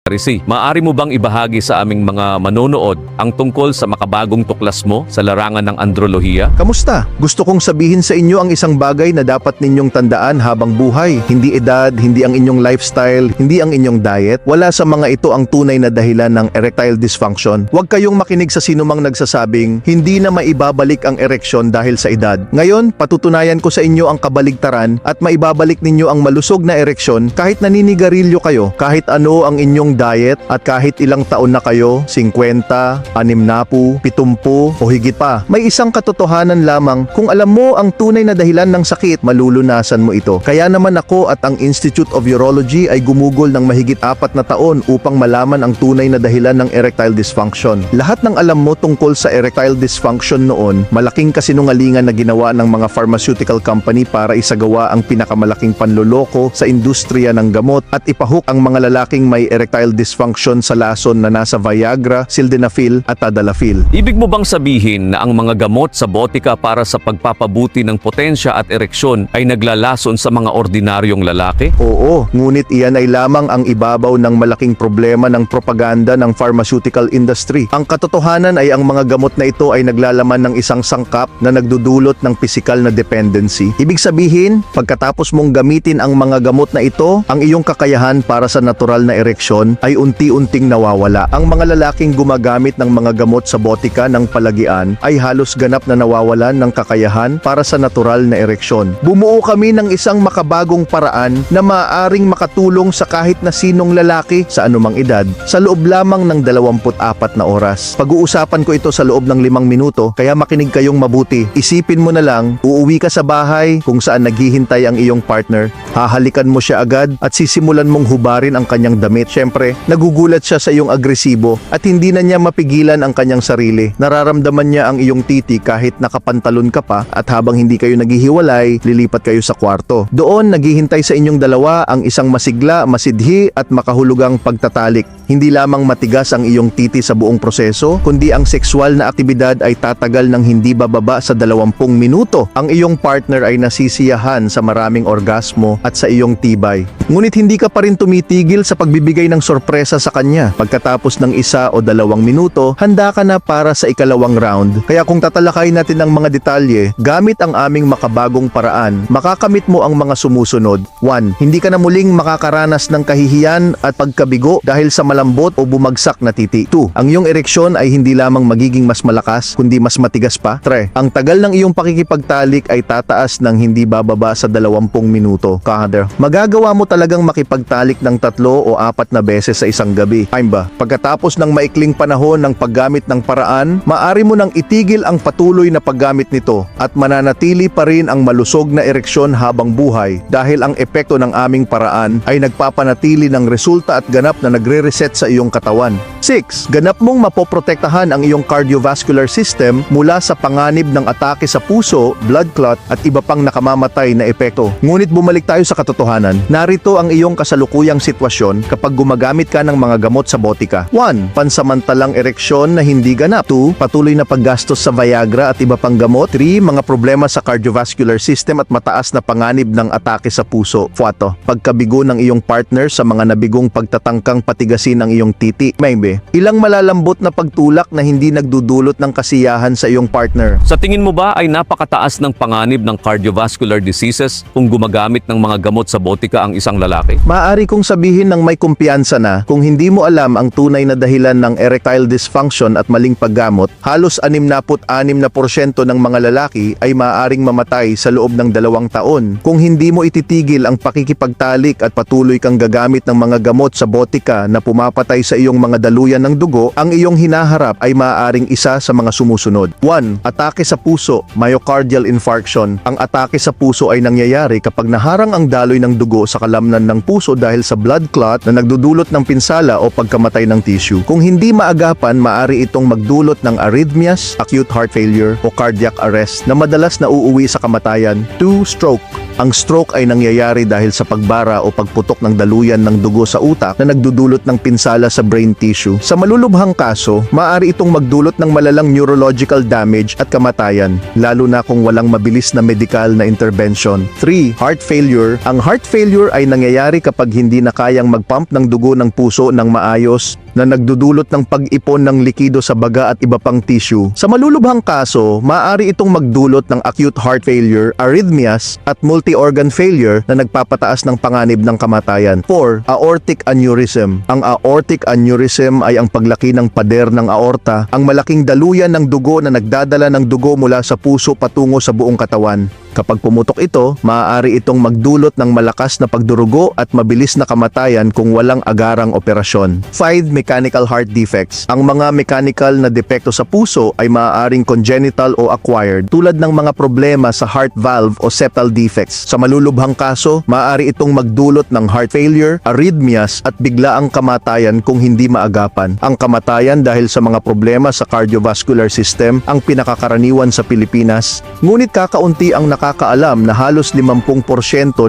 Risi, maaari mo bang ibahagi sa aming mga manonood ang tungkol sa makabagong tuklas mo sa larangan ng androlohiya? Kamusta? Gusto kong sabihin sa inyo ang isang bagay na dapat ninyong tandaan habang buhay. Hindi edad, hindi ang inyong lifestyle, hindi ang inyong diet. Wala sa mga ito ang tunay na dahilan ng erectile dysfunction. Huwag kayong makinig sa sinumang nagsasabing hindi na maibabalik ang ereksyon dahil sa edad. Ngayon, patutunayan ko sa inyo ang kabaligtaran at maibabalik ninyo ang malusog na ereksyon kahit naninigarilyo kayo, kahit ano ang inyong diet at kahit ilang taon na kayo, 50, 60, 70 o higit pa. May isang katotohanan lamang, kung alam mo ang tunay na dahilan ng sakit, malulunasan mo ito. Kaya naman ako at ang Institute of Urology ay gumugol ng mahigit 4 na taon upang malaman ang tunay na dahilan ng erectile dysfunction. Lahat ng alam mo tungkol sa erectile dysfunction noon, malaking kasinungalingan na ginawa ng mga pharmaceutical company para isagawa ang pinakamalaking panloloko sa industriya ng gamot at ipahuk ang mga lalaking may erectile dysfunction sa lason na nasa Viagra, Sildenafil at Tadalafil. Ibig mo bang sabihin na ang mga gamot sa botika para sa pagpapabuti ng potensya at ereksyon ay naglalason sa mga ordinaryong lalaki? Oo, ngunit iyan ay lamang ang ibabaw ng malaking problema ng propaganda ng pharmaceutical industry. Ang katotohanan ay ang mga gamot na ito ay naglalaman ng isang sangkap na nagdudulot ng pisikal na dependency. Ibig sabihin, pagkatapos mong gamitin ang mga gamot na ito, ang iyong kakayahan para sa natural na ereksyon ay unti-unting nawawala. Ang mga lalaking gumagamit ng mga gamot sa botika ng palagian ay halos ganap na nawawalan ng kakayahan para sa natural na ereksyon. Bumuo kami ng isang makabagong paraan na maaaring makatulong sa kahit na sinong lalaki sa anumang edad sa loob lamang ng 24 na oras. Pag-uusapan ko ito sa loob ng 5 minuto, kaya makinig kayong mabuti. Isipin mo na lang, uuwi ka sa bahay kung saan naghihintay ang iyong partner, hahalikan mo siya agad at sisimulan mong hubarin ang kanyang damit. Siyempre, nagugulat siya sa iyong agresibo at hindi na niya mapigilan ang kanyang sarili. Nararamdaman niya ang iyong titi kahit nakapantalon ka pa at habang hindi kayo naghihiwalay, lilipat kayo sa kwarto. Doon, naghihintay sa inyong dalawa ang isang masigla, masidhi at makahulugang pagtatalik. Hindi lamang matigas ang iyong titi sa buong proseso, kundi ang sexual na aktibidad ay tatagal ng hindi bababa sa 20 minuto. Ang iyong partner ay nasisiyahan sa maraming orgasmo at sa iyong tibay. Ngunit hindi ka pa rin tumitigil sa pagbibigay ng sorpresa sa kanya. Pagkatapos ng 1 o 2 minuto, handa ka na para sa ikalawang round. Kaya kung tatalakayin natin ang mga detalye, gamit ang aming makabagong paraan, makakamit mo ang mga sumusunod. 1. Hindi ka na muling makakaranas ng kahihiyan at pagkabigo dahil sa malambot o bumagsak na titi. 2. Ang iyong ereksyon ay hindi lamang magiging mas malakas, kundi mas matigas pa. 3. Ang tagal ng iyong pakikipagtalik ay tataas ng hindi bababa sa 20 minuto. Kada. Magagawa mo talagang makipagtalik ng 3 o 4 na beses sa isang gabi. Time ba? Pagkatapos ng maikling panahon ng paggamit ng paraan, maaari mo nang itigil ang patuloy na paggamit nito at mananatili pa rin ang malusog na ereksyon habang buhay dahil ang epekto ng aming paraan ay nagpapanatili ng resulta at ganap na nagre-reset sa iyong katawan. 6. Ganap mong mapoprotektahan ang iyong cardiovascular system mula sa panganib ng atake sa puso, blood clot at iba pang nakamamatay na epekto. Ngunit bumalik tayo sa katotohanan. Narito ang iyong kasalukuyang sitwasyon kapag gumagamit ka ng mga gamot sa botika. 1. Pansamantalang ereksyon na hindi ganap. 2. Patuloy na paggastos sa Viagra at iba pang gamot. 3. Mga problema sa cardiovascular system at mataas na panganib ng atake sa puso. 4. Pagkabigo ng iyong partner sa mga nabigong pagtatangkang patigasin ang iyong titi. Maybe, ilang malalambot na pagtulak na hindi nagdudulot ng kasiyahan sa iyong partner. Sa tingin mo ba ay napakataas ng panganib ng cardiovascular diseases kung gumagamit ng mga gamot sa botika ang isang lalaki? Maaari kong sabihin ng may kumpiyansa na kung hindi mo alam ang tunay na dahilan ng erectile dysfunction at maling paggamot, halos 66% ng mga lalaki ay maaaring mamatay sa loob ng 2 taon. Kung hindi mo ititigil ang pakikipagtalik at patuloy kang gagamit ng mga gamot sa botika na pumapatay sa iyong mga daluyan ng dugo, ang iyong hinaharap ay maaaring isa sa mga sumusunod. 1. Atake sa puso, myocardial infarction. Ang atake sa puso ay nangyayari kapag naharang ang daloy ng dugo sa kalamnan ng puso dahil sa blood clot na nagdudulot ng pinsala o pagkamatay ng tissue. Kung hindi maagapan, maaari itong magdulot ng arrhythmias, acute heart failure o cardiac arrest na madalas na uuwi sa kamatayan. 2. Stroke. Ang stroke ay nangyayari dahil sa pagbara o pagputok ng daluyan ng dugo sa utak na nagdudulot ng pinsala sa brain tissue. Sa malulubhang kaso, maaari itong magdulot ng malalang neurological damage at kamatayan, lalo na kung walang mabilis na medical na intervention. 3. Heart failure. Ang heart failure ay nangyayari kapag hindi na kayang magpump ng dugo ng puso ng maayos, na nagdudulot ng pag-ipon ng likido sa baga at iba pang tissue. Sa malulubhang kaso, maaari itong magdulot ng acute heart failure, arrhythmias, at multi-organ failure na nagpapataas ng panganib ng kamatayan. 4. Aortic aneurysm. Ang aortic aneurysm ay ang paglaki ng pader ng aorta, ang malaking daluyan ng dugo na nagdadala ng dugo mula sa puso patungo sa buong katawan. Kapag pumutok ito, maaari itong magdulot ng malakas na pagdurugo at mabilis na kamatayan kung walang agarang operasyon. 5. Mechanical heart defects. Ang mga mechanical na depekto sa puso ay maaaring congenital o acquired, tulad ng mga problema sa heart valve o septal defects. Sa malulubhang kaso, maaari itong magdulot ng heart failure, arrhythmias at biglaang kamatayan kung hindi maagapan. Ang kamatayan dahil sa mga problema sa cardiovascular system ang pinakakaraniwan sa Pilipinas, ngunit kakaunti ang nakakaalam na halos 50%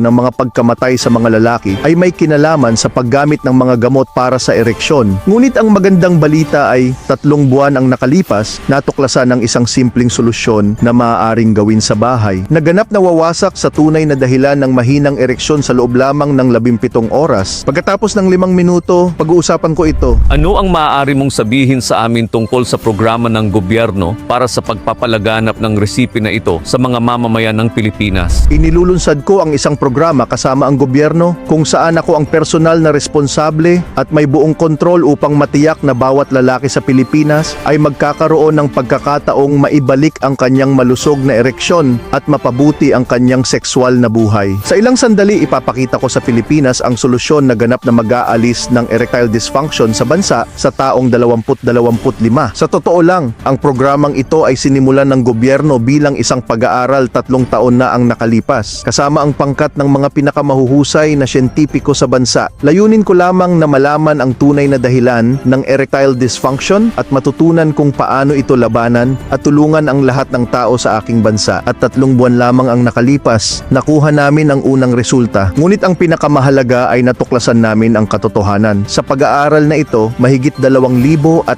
ng mga pagkamatay sa mga lalaki ay may kinalaman sa paggamit ng mga gamot para sa ereksyon. Ngunit ang magandang balita ay 3 buwan ang nakalipas, natuklasan ng isang simpleng solusyon na maaaring gawin sa bahay. Naganap na wawasak sa tunay na dahilan ng mahinang ereksyon sa loob lamang ng 17 oras. Pagkatapos ng 5 minuto, pag-uusapan ko ito. Ano ang maaari mong sabihin sa amin tungkol sa programa ng gobyerno para sa pagpapalaganap ng resipi na ito sa mga mamamayan ng Pilipinas? Inilulunsad ko ang isang programa kasama ang gobyerno kung saan ako ang personal na responsable at may buong kontrol upang matiyak na bawat lalaki sa Pilipinas ay magkakaroon ng pagkakataong maibalik ang kanyang malusog na ereksyon at mapabuti ang kanyang sexual na buhay. Sa ilang sandali ipapakita ko sa Pilipinas ang solusyon na ganap na mag-aalis ng erectile dysfunction sa bansa sa taong 2025. Sa totoo lang, ang programang ito ay sinimulan ng gobyerno bilang isang pag-aaral 3 taon na ang nakalipas, kasama ang pangkat ng mga pinakamahuhusay na siyentipiko sa bansa. Layunin ko lamang na malaman ang tunay na dahilan ng erectile dysfunction at matutunan kung paano ito labanan at tulungan ang lahat ng tao sa aking bansa. At 3 buwan lamang ang nakalipas, nakuha namin ang unang resulta. Ngunit ang pinakamahalaga ay natuklasan namin ang katotohanan. Sa pag-aaral na ito, mahigit 2,100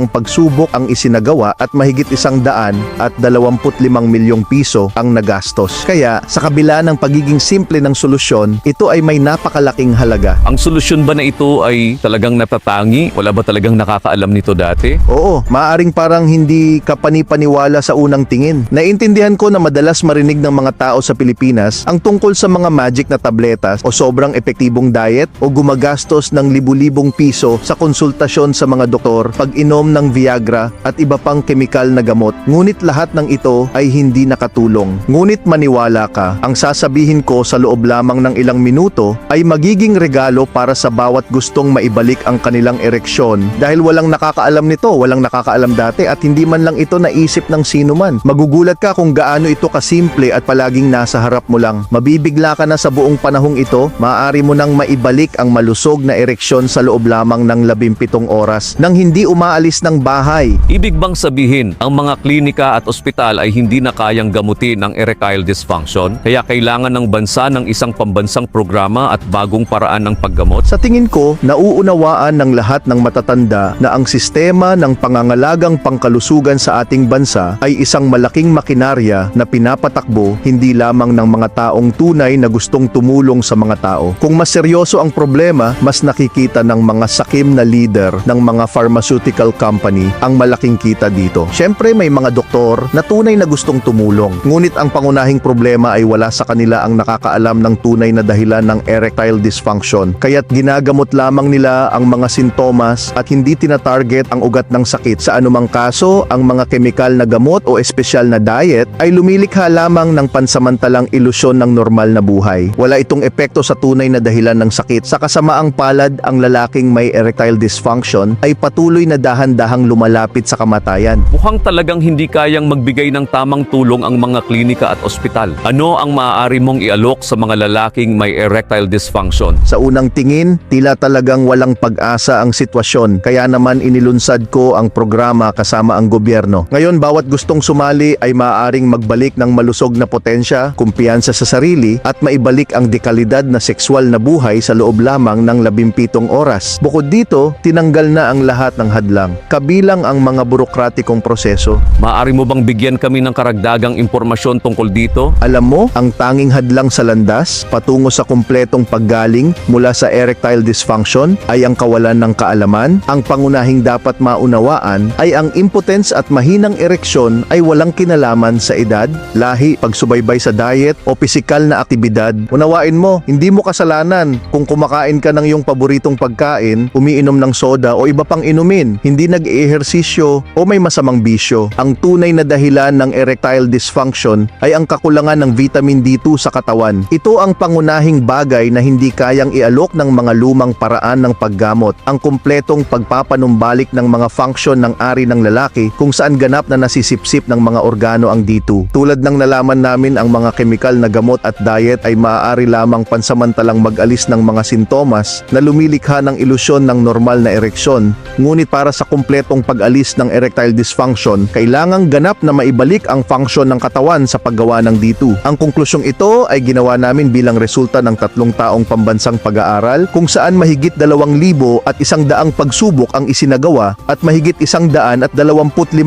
pagsubok ang isinagawa at mahigit 125 milyong piso ang nagastos. Kaya, sa kabila ng pagiging simple ng solusyon, ito ay may napakalaking halaga. Ang solusyon ba na ito ay talagang natatangi? Wala ba talagang nakakaalam nito dati? Oo, maaaring parang hindi ka panipaniwala sa unang tingin. Naiintindihan ko na madalas marinig ng mga tao sa Pilipinas ang tungkol sa mga magic na tabletas o sobrang epektibong diet o gumagastos ng libu-libong piso sa konsultasyon sa mga doktor, pag-inom ng Viagra at iba pang kemikal na gamot. Ngunit lahat ng ito ay hindi nakatulong. Ngunit maniwala ka, ang sasabihin ko sa loob lamang ng ilang minuto ay magiging regalo para sa bawat gustong maibalik ang kanilang ereksyon dahil walang nakakaalam nito, walang nakakaalam dati at hindi man lang ito naisip ng sino man. Magugulat ka kung gaano ito kasimple at palaging nasa harap mo lang. Mabibigla ka na sa buong panahong ito, maaari mo nang maibalik ang malusog na ereksyon sa loob lamang ng 17 oras nang hindi umaalis ng bahay. Ibig bang sabihin, ang mga klinika at ospital ay hindi na kayang gamutin ang erectile dysfunction? Kaya kailangan ng bansa ng isang pambansang programa at bagong paraan ng paggamot? Sa tingin ko, nauunawaan ng lahat ng matatanda na ang sistema ng pangangalagang pangkalusugan sa ating bansa ay isang malaking makinarya na pinapatakbo hindi lamang ng mga taong tunay na gustong tumulong sa mga tao. Kung mas seryoso ang problema, mas nakikita ng mga sakim na leader ng mga pharmaceutical company ang malaking kita dito. Siyempre may mga doktor na tunay na gustong tumulong. Ngunit ang pangunahing problema ay wala sa kanila ang nakakaalam ng tunay na dahilan ng erectile dysfunction. Kaya't ginagamot lamang nila ang mga sintomas at hindi tinatarget ang ugat ng sakit. Sa anumang kaso, ang mga kemikal na gamot o espesyal na diet ay lumilikha lamang ng pansamantalang ilusyon ng normal na buhay. Wala itong epekto sa tunay na dahilan ng sakit. Sa kasamaang palad, ang lalaking may erectile dysfunction ay patuloy na dahan-dahang lumalapit sa kamatayan. Mukhang talagang hindi kayang magbigay ng tamang tulong ang mga klinika klinika at ospital. Ano ang maaari mong ialok sa mga lalaking may erectile dysfunction? Sa unang tingin, tila talagang walang pag-asa ang sitwasyon, kaya naman inilunsad ko ang programa kasama ang gobyerno. Ngayon, bawat gustong sumali ay maaaring magbalik ng malusog na potensya, kumpiyansa sa sarili at maibalik ang dekalidad na sexual na buhay sa loob lamang ng 17 oras. Bukod dito, tinanggal na ang lahat ng hadlang, kabilang ang mga burokratikong proseso. Maaari mo bang bigyan kami ng karagdagang impormasyon tungkol dito? Alam mo, ang tanging hadlang sa landas patungo sa kumpletong paggaling mula sa erectile dysfunction ay ang kawalan ng kaalaman. Ang pangunahing dapat maunawaan ay ang impotence at mahinang ereksyon ay walang kinalaman sa edad, lahi, pagsubaybay sa diet o pisikal na aktibidad. Unawain mo, hindi mo kasalanan kung kumakain ka ng iyong paboritong pagkain, umiinom ng soda o iba pang inumin, hindi nag-ehersisyo o may masamang bisyo. Ang tunay na dahilan ng erectile dysfunction ay ang kakulangan ng vitamin D2 sa katawan. Ito ang pangunahing bagay na hindi kayang ialok ng mga lumang paraan ng paggamot, ang kumpletong pagpapanumbalik ng mga function ng ari ng lalaki kung saan ganap na nasisipsip ng mga organo ang D2. Tulad ng nalaman namin, ang mga kemikal na gamot at diet ay maaari lamang pansamantalang mag-alis ng mga sintomas na lumilikha ng ilusyon ng normal na ereksyon. Ngunit para sa kumpletong pag-alis ng erectile dysfunction, kailangang ganap na maibalik ang function ng katawan sa paggawa ng D2. Ang konklusyong ito ay ginawa namin bilang resulta ng 3 taong pambansang pag-aaral kung saan mahigit 2,100 pagsubok ang isinagawa at mahigit 125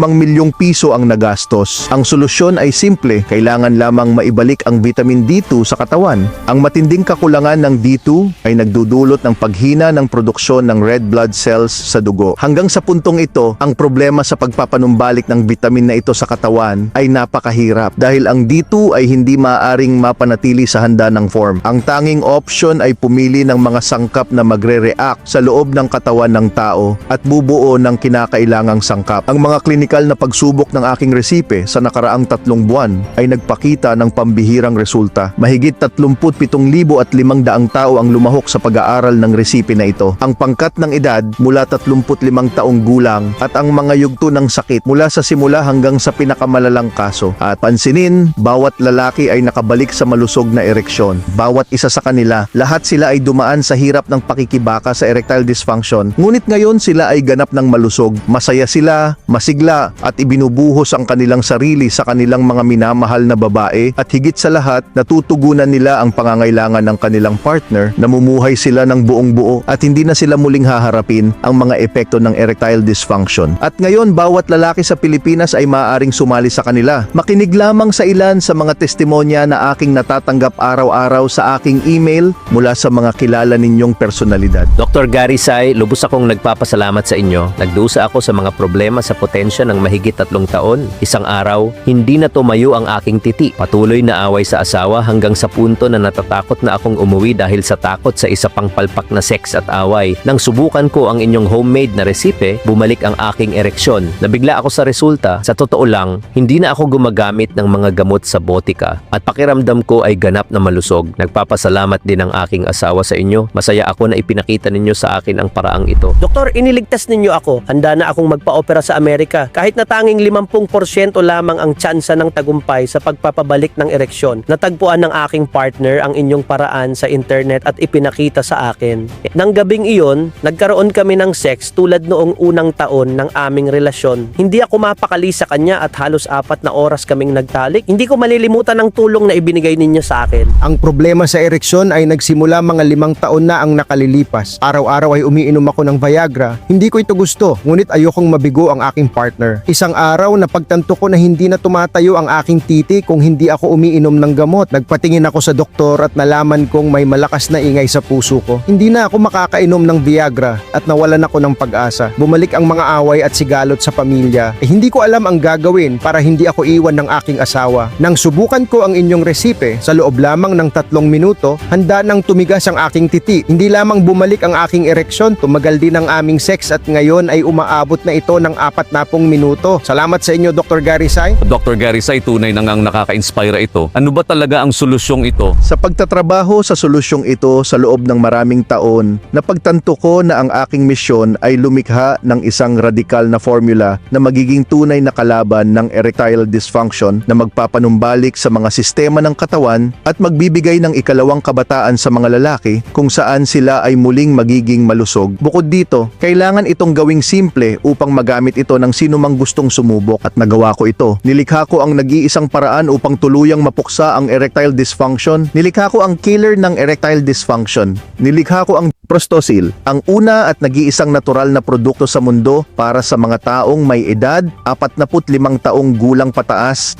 milyong piso ang nagastos. Ang solusyon ay simple, kailangan lamang maibalik ang vitamin D2 sa katawan. Ang matinding kakulangan ng D2 ay nagdudulot ng paghina ng produksyon ng red blood cells sa dugo. Hanggang sa puntong ito, ang problema sa pagpapanumbalik ng vitamin na ito sa katawan ay napakahirap dahil ang D2 ay hindi maaaring mapanatili sa handa ng form. Ang tanging option ay pumili ng mga sangkap na magre-react sa loob ng katawan ng tao at bubuo ng kinakailangang sangkap. Ang mga klinikal na pagsubok ng aking resipe sa nakaraang 3 buwan ay nagpakita ng pambihirang resulta. Mahigit 37,500 tao ang lumahok sa pag-aaral ng resipe na ito. Ang pangkat ng edad mula 35 taong gulang at ang mga yugto ng sakit mula sa simula hanggang sa pinakamalalang kaso. At pansinin, bawat lalaki ay nakabalik sa malusog na ereksyon. Bawat isa sa kanila, lahat sila ay dumaan sa hirap ng pakikibaka sa erectile dysfunction. Ngunit ngayon sila ay ganap ng malusog. Masaya sila, masigla at ibinubuhos ang kanilang sarili sa kanilang mga minamahal na babae at higit sa lahat, natutugunan nila ang pangangailangan ng kanilang partner, namumuhay sila ng buong buo at hindi na sila muling haharapin ang mga epekto ng erectile dysfunction. At ngayon, bawat lalaki sa Pilipinas ay maaaring sumali sa kanila. Makinig lamang sa ilan sa mga testimonya na aking natatanggap araw-araw sa aking email mula sa mga kilala ninyong personalidad. Dr. Gary Sai, lubos akong nagpapasalamat sa inyo. Nagdusa ako sa mga problema sa potensya ng mahigit 3 taon. Isang araw, hindi na tumayo ang aking titi. Patuloy na away sa asawa hanggang sa punto na natatakot na akong umuwi dahil sa takot sa isa pang palpak na sex at away. Nang subukan ko ang inyong homemade na resipe, bumalik ang aking ereksyon. Nabigla ako sa resulta. Sa totoo lang, hindi na ako gumagamit ng mga gamot sa botika at pakiramdam ko ay ganap na malusog. Nagpapasalamat din ang aking asawa sa inyo. Masaya ako na ipinakita ninyo sa akin ang paraang ito. Doktor, iniligtas ninyo ako. Handa na akong magpa-opera sa Amerika. Kahit na tanging 50% lamang ang tsansa ng tagumpay sa pagpapabalik ng ereksyon. Natagpuan ng aking partner ang inyong paraan sa internet at ipinakita sa akin. Nang gabing iyon, nagkaroon kami ng sex tulad noong unang taon ng aming relasyon. Hindi ako mapakali sa kanya at halos 4 na oras kaming nagtalik. Hindi ko malilimutan ang tulong na ibinigay ninyo sa akin. Ang problema sa ereksyon ay nagsimula mga 5 taon na ang nakalilipas. Araw-araw ay umiinom ako ng Viagra. Hindi ko ito gusto, ngunit ayokong mabigo ang aking partner. Isang araw, napagtanto ko na hindi na tumatayo ang aking titi kung hindi ako umiinom ng gamot. Nagpatingin ako sa doktor at nalaman kong may malakas na ingay sa puso ko. Hindi na ako makakainom ng Viagra at nawalan ako ng pag-asa. Bumalik ang mga away at sigalot sa pamilya. Hindi ko alam ang gagawin para hindi ako iwan ng aking asawa. Nang subukan ko ang inyong resipe, sa loob lamang ng 3 minuto, handa nang tumigas ang aking titi. Hindi lamang bumalik ang aking ereksyon, tumagal din ang aming sex at ngayon ay umaabot na ito ng 40 minuto. Salamat sa inyo, Dr. Gary Sai. Dr. Gary Sai, tunay na ngang nakaka-inspire ito. Ano ba talaga ang solusyong ito? Sa pagtatrabaho sa solusyong ito sa loob ng maraming taon, napagtanto ko na ang aking misyon ay lumikha ng isang radikal na formula na magiging tunay na kalaban ng erectile dysfunction na magpapanumbalik sa mga sistema ng katawan at magbibigay ng ikalawang kabataan sa mga lalaki kung saan sila ay muling magiging malusog. Bukod dito, kailangan itong gawing simple upang magamit ito ng sinumang gustong sumubok at nagawa ko ito. Nilikha ko ang nag-iisang paraan upang tuluyang mapuksa ang erectile dysfunction. Nilikha ko ang killer ng erectile dysfunction. Nilikha ko ang Prostosil, ang una at nag-iisang natural na produkto sa mundo para sa mga taong may edad 45 taong gulang pataas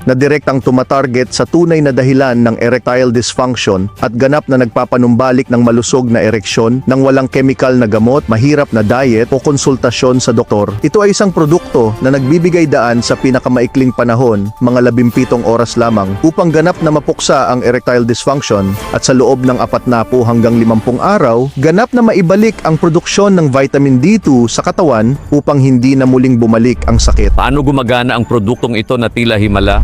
na direktang tumatarget sa tunay na dahilan ng erectile dysfunction at ganap na nagpapanumbalik ng malusog na ereksyon ng walang chemical na gamot, mahirap na diet o konsultasyon sa doktor. Ito ay isang produkto na nagbibigay daan sa pinakamaikling panahon, mga 17 oras lamang, upang ganap na mapuksa ang erectile dysfunction at sa loob ng 40 hanggang 50 araw, ganap na maibalik ang produksyon ng vitamin D2 sa katawan upang hindi na muling bumalik ang sakit. Paano gumagana ang produktong ito na tila himala?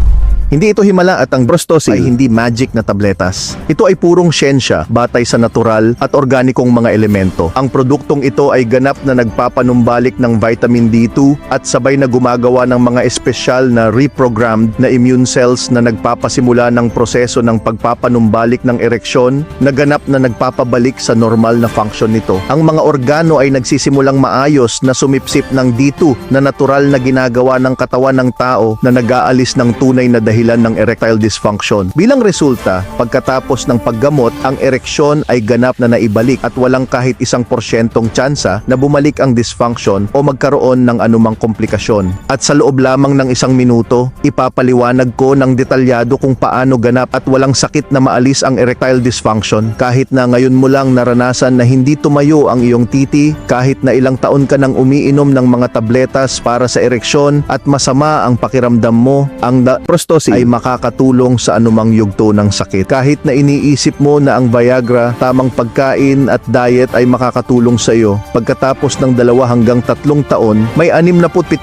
Hindi ito himala at ang Prostosil ay hindi magic na tabletas. Ito ay purong siyensya, batay sa natural at organikong mga elemento. Ang produktong ito ay ganap na nagpapanumbalik ng vitamin D2 at sabay na gumagawa ng mga espesyal na reprogrammed na immune cells na nagpapasimula ng proseso ng pagpapanumbalik ng ereksyon na ganap na nagpapabalik sa normal na function nito. Ang mga organo ay nagsisimulang maayos na sumipsip ng D2 na natural na ginagawa ng katawan ng tao na nag-aalis ng tunay na dahilan ng erectile dysfunction. Bilang resulta, pagkatapos ng paggamot, ang ereksyon ay ganap na naibalik at walang kahit 1% tsansa na bumalik ang dysfunction o magkaroon ng anumang komplikasyon. At sa loob lamang ng 1 minuto, ipapaliwanag ko ng detalyado kung paano ganap at walang sakit na maalis ang erectile dysfunction. Kahit na ngayon mo lang naranasan na hindi tumayo ang iyong titi, kahit na ilang taon ka nang umiinom ng mga tabletas para sa ereksyon at masama ang pakiramdam mo, ang Prostosil ay makakatulong sa anumang yugto ng sakit. Kahit na iniisip mo na ang Viagra, tamang pagkain at diet ay makakatulong sa iyo, pagkatapos ng 2 hanggang 3 taon, may 67%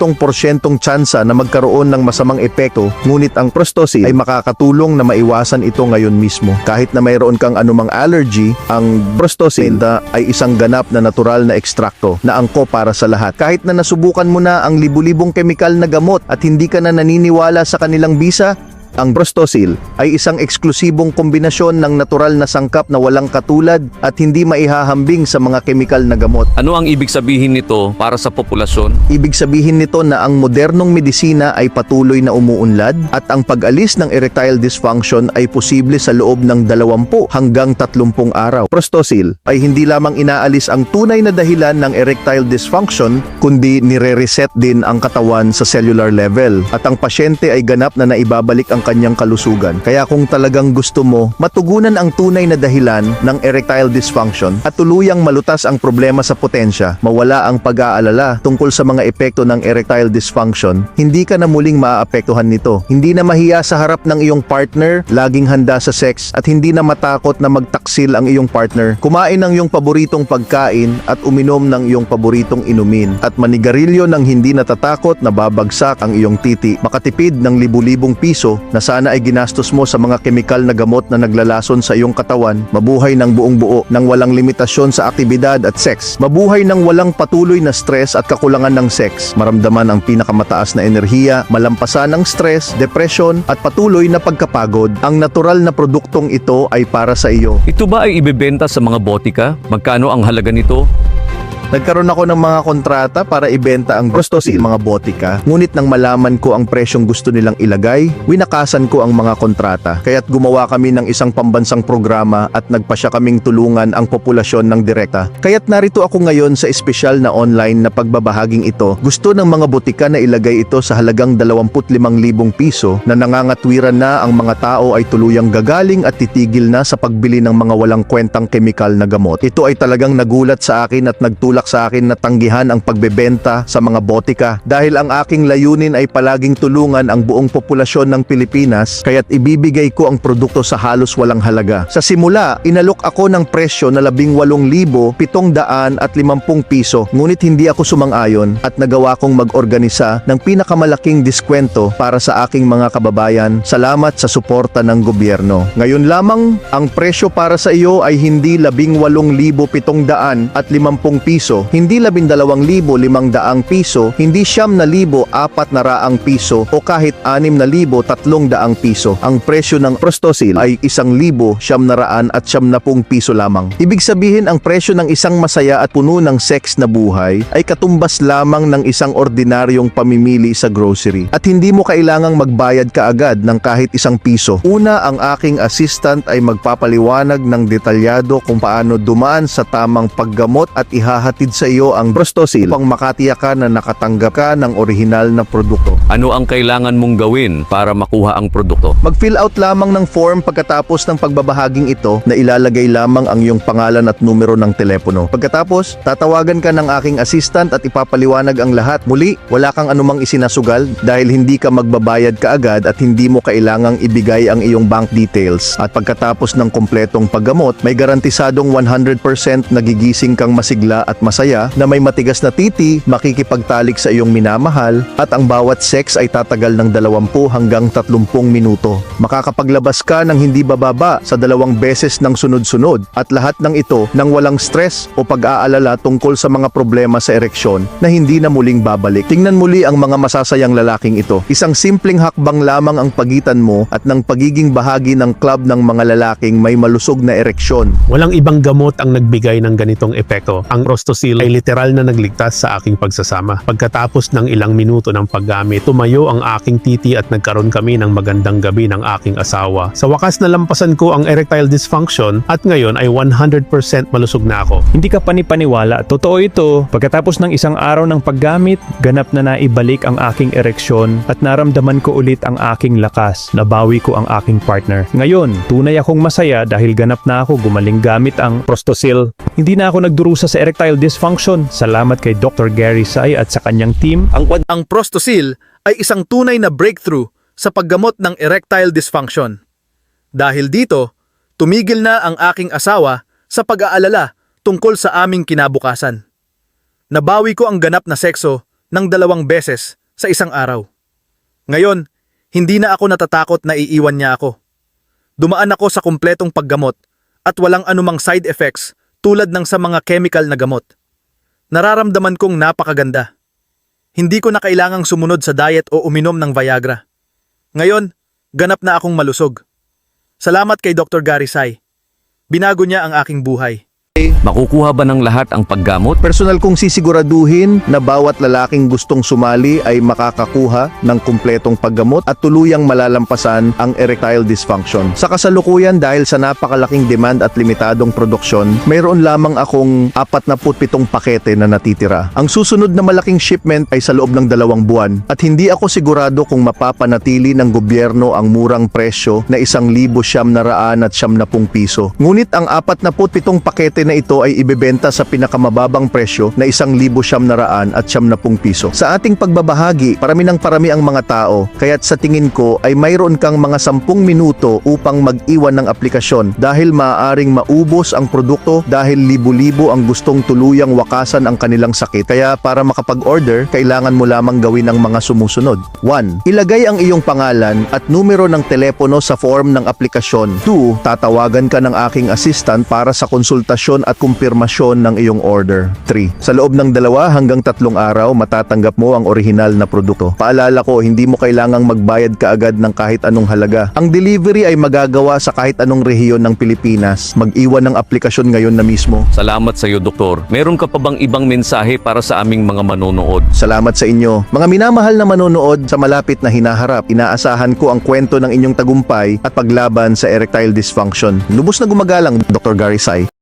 tsansa na magkaroon ng masamang epekto, ngunit ang Prostosil ay makakatulong na maiwasan ito ngayon mismo. Kahit na mayroon kang anumang allergy, ang Prostosil ay isang ganap na natural na ekstrakto na angko para sa lahat. Kahit na nasubukan mo na ang libu-libong kemikal na gamot at hindi ka na naniniwala sa kanilang bisa, ang Prostosil ay isang eksklusibong kombinasyon ng natural na sangkap na walang katulad at hindi maihahambing sa mga kemikal na gamot. Ano ang ibig sabihin nito para sa populasyon? Ibig sabihin nito na ang modernong medisina ay patuloy na umuunlad at ang pag-alis ng erectile dysfunction ay posible sa loob ng 20 hanggang 30 araw. Prostosil ay hindi lamang inaalis ang tunay na dahilan ng erectile dysfunction, kundi nire-reset din ang katawan sa cellular level at ang pasyente ay ganap na naibabalik ang kanyang kalusugan. Kaya kung talagang gusto mo matugunan ang tunay na dahilan ng erectile dysfunction at tuluyang malutas ang problema sa potensya, mawala ang pag-aalala tungkol sa mga epekto ng erectile dysfunction, hindi ka na muling maaapektuhan nito. Hindi na mahiya sa harap ng iyong partner, laging handa sa sex at hindi na matakot na magtaksil ang iyong partner. Kumain ng iyong paboritong pagkain at uminom ng iyong paboritong inumin at manigarilyo ng hindi natatakot na babagsak ang iyong titi. Makatipid ng libu-libong piso na sana ay ginastos mo sa mga kemikal na gamot na naglalason sa iyong katawan. Mabuhay ng buong buo nang walang limitasyon sa aktibidad at sex. Mabuhay ng walang patuloy na stress at kakulangan ng sex. Maramdaman ang pinakamataas na enerhiya, malampasan ng stress, depression at patuloy na pagkapagod. Ang natural na produktong ito ay para sa iyo. Ito ba ay ibebenta sa mga botika? Magkano ang halaga nito? Nagkaroon ako ng mga kontrata para ibenta ang Prostosil mga botika. Ngunit nang malaman ko ang presyong gusto nilang ilagay, winakasan ko ang mga kontrata. Kaya't gumawa kami ng isang pambansang programa at nagpasya kaming tulungan ang populasyon ng direkta. Kaya't narito ako ngayon sa espesyal na online na pagbabahaging ito. Gusto ng mga botika na ilagay ito sa halagang 25,000 piso na nangangatwiran na ang mga tao ay tuluyang gagaling at titigil na sa pagbili ng mga walang kwentang kemikal na gamot. Ito ay talagang nagulat sa akin at nagtulak sa akin na tanggihan ang pagbebenta sa mga botika dahil ang aking layunin ay palaging tulungan ang buong populasyon ng Pilipinas, kaya't ibibigay ko ang produkto sa halos walang halaga. Sa simula, inalok ako ng presyo na 18,750 piso, ngunit hindi ako sumang-ayon at nagawa kong mag-organisa ng pinakamalaking diskwento para sa aking mga kababayan. Salamat sa suporta ng gobyerno. Ngayon lamang, ang presyo para sa iyo ay hindi 18,750 piso piso, hindi 12,500 piso, hindi 9,400 piso o kahit 6,300 piso. Ang presyo ng Prostosil ay 1,970 piso lamang. Ibig sabihin ang presyo ng isang masaya at puno ng sex na buhay ay katumbas lamang ng isang ordinaryong pamimili sa grocery. At hindi mo kailangang magbayad kaagad ng kahit 1 piso. Una, ang aking assistant ay magpapaliwanag ng detalyado kung paano dumaan sa tamang paggamot at ihahatid sa iyo ang Prostosil upang makatiyakan na nakatanggap ka ng orihinal na produkto. Ano ang kailangan mong gawin para makuha ang produkto? Mag-fill out lamang ng form pagkatapos ng pagbabahaging ito na ilalagay lamang ang iyong pangalan at numero ng telepono. Pagkatapos, tatawagan ka ng aking assistant at ipapaliwanag ang lahat. Muli, wala kang anumang isinasugal dahil hindi ka magbabayad kaagad at hindi mo kailangang ibigay ang iyong bank details. At pagkatapos ng kompletong paggamot, may garantisadong 100% nagigising kang masigla at masaya na may matigas na titi, makikipagtalik sa iyong minamahal at ang bawat sex ay tatagal ng 20 hanggang 30 minuto. Makakapaglabas ka ng hindi bababa sa 2 beses ng sunod-sunod at lahat ng ito nang walang stress o pag-aalala tungkol sa mga problema sa ereksyon na hindi na muling babalik. Tingnan muli ang mga masasayang lalaking ito. Isang simpleng hakbang lamang ang pagitan mo at ng pagiging bahagi ng club ng mga lalaking may malusog na ereksyon. Walang ibang gamot ang nagbigay ng ganitong epekto. Ang Prostosil ay literal na nagligtas sa aking pagsasama. Pagkatapos ng ilang minuto ng paggamit, tumayo ang aking titi at nagkaroon kami ng magandang gabi ng aking asawa. Sa wakas nalampasan ko ang erectile dysfunction at ngayon ay 100% malusog na ako. Hindi ka panipaniwala. Totoo ito. Pagkatapos ng isang araw ng paggamit, ganap na naibalik ang aking ereksyon at naramdaman ko ulit ang aking lakas. Nabawi ko ang aking partner. Ngayon, tunay akong masaya dahil ganap na ako gumaling gamit ang Prostosil. Hindi na ako nagdurusa sa erectile dysfunction. Salamat kay Dr. Gary Sai at sa kanyang team. Ang Prostosil ay isang tunay na breakthrough sa paggamot ng erectile dysfunction. Dahil dito, tumigil na ang aking asawa sa pag-aalala tungkol sa aming kinabukasan. Nabawi ko ang ganap na sekso ng 2 beses sa isang araw. Ngayon, hindi na ako natatakot na iiwan niya ako. Dumaan ako sa kumpletong paggamot at walang anumang side effects tulad ng sa mga chemical na gamot. Nararamdaman kong napakaganda. Hindi ko na kailangang sumunod sa diet o uminom ng Viagra. Ngayon, ganap na akong malusog. Salamat kay Dr. Gary Sai. Binago niya ang aking buhay. Makukuha ba ng lahat ang paggamot? Personal kong sisiguraduhin na bawat lalaking gustong sumali ay makakakuha ng kumpletong paggamot at tuluyang malalampasan ang erectile dysfunction. Sa kasalukuyan dahil sa napakalaking demand at limitadong produksyon, mayroon lamang akong 47 pakete na natitira. Ang susunod na malaking shipment ay sa loob ng 2 buwan at hindi ako sigurado kung mapapanatili ng gobyerno ang murang presyo na 1,970 piso. Ngunit ang 47 pakete na ito ay ibebenta sa pinakamababang presyo na 1,970 piso. Sa ating pagbabahagi, parami ang mga tao, kaya't sa tingin ko ay mayroon kang mga 10 minuto upang mag-iwan ng aplikasyon dahil maaaring maubos ang produkto dahil libo-libo ang gustong tuluyang wakasan ang kanilang sakit. Kaya para makapag-order, kailangan mo lamang gawin ang mga sumusunod. 1. Ilagay ang iyong pangalan at numero ng telepono sa form ng aplikasyon. 2. Tatawagan ka ng aking assistant para sa konsultasyon at kumpirmasyon ng iyong order. 3. Sa loob ng 2 hanggang 3 araw, matatanggap mo ang orihinal na produkto. Paalala ko, hindi mo kailangang magbayad kaagad ng kahit anong halaga. Ang delivery ay magagawa sa kahit anong rehiyon ng Pilipinas. Mag-iwan ng aplikasyon ngayon na mismo. Salamat sa iyo, Doktor. Meron ka pa bang ibang mensahe para sa aming mga manonood? Salamat sa inyo. Mga minamahal na manonood sa malapit na hinaharap, inaasahan ko ang kwento ng inyong tagumpay at paglaban sa erectile dysfunction. Lubos na gumagalang, Dr. Gary Sai.